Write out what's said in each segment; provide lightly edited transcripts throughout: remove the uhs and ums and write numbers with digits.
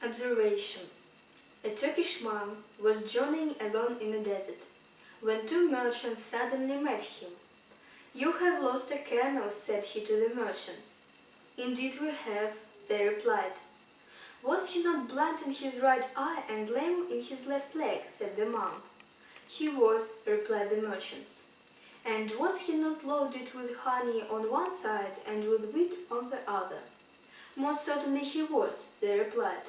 Observation. A Turkish monk was journeying alone in the desert, when two merchants suddenly met him. "You have lost a camel," said he to the merchants. "Indeed we have," they replied. "Was he not blind in his right eye and lame in his left leg?" said the monk. "He was," replied the merchants. "And was he not loaded with honey on one side and with wheat on the other?" "Most certainly he was," they replied.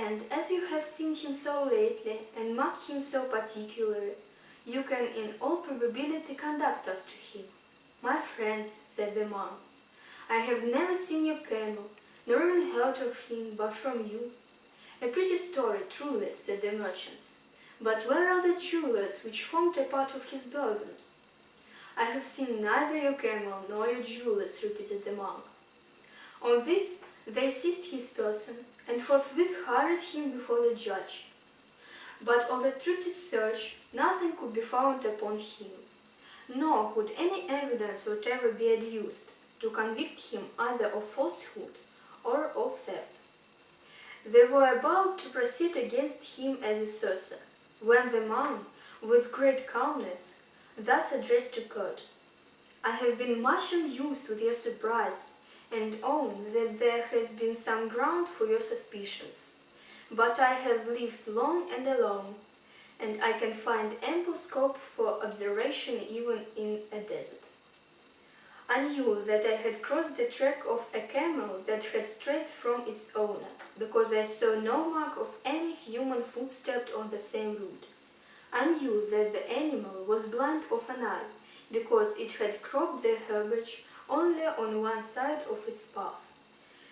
"And as you have seen him so lately, and marked him so particularly, you can in all probability conduct us to him." "My friends," said the monk, "I have never seen your camel, nor even heard of him but from you." "A pretty story, truly," said the merchants. "But where are the jewels which formed a part of his burden?" "I have seen neither your camel nor your jewels," repeated the monk. On this they seized his person and forthwith hurried him before the judge. But on the strictest search nothing could be found upon him, nor could any evidence whatever be adduced to convict him either of falsehood or of theft. They were about to proceed against him as assessor, when the monk, with great calmness, thus addressed to Kurt: "I have been much amused with your surprise, and own that there has been some ground for your suspicions. But I have lived long and alone, and I can find ample scope for observation even in a desert. I knew that I had crossed the track of a camel that had strayed from its owner, because I saw no mark of any human footstep on the same route. I knew that the animal was blind of an eye, because it had cropped the herbage only on one side of its path,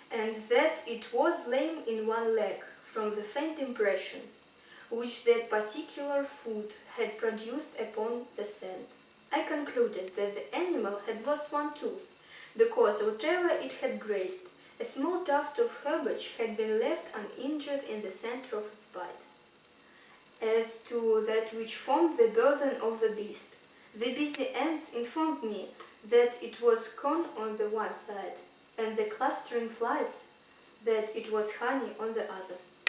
and that it was lame in one leg from the faint impression which that particular foot had produced upon the sand. I concluded that the animal had lost one tooth, because whatever it had grazed, a small tuft of herbage had been left uninjured in the center of its bite. As to that which formed the burden of the beast, the busy ants informed me that it was corn on the one side, and the clustering flies that it was honey on the other.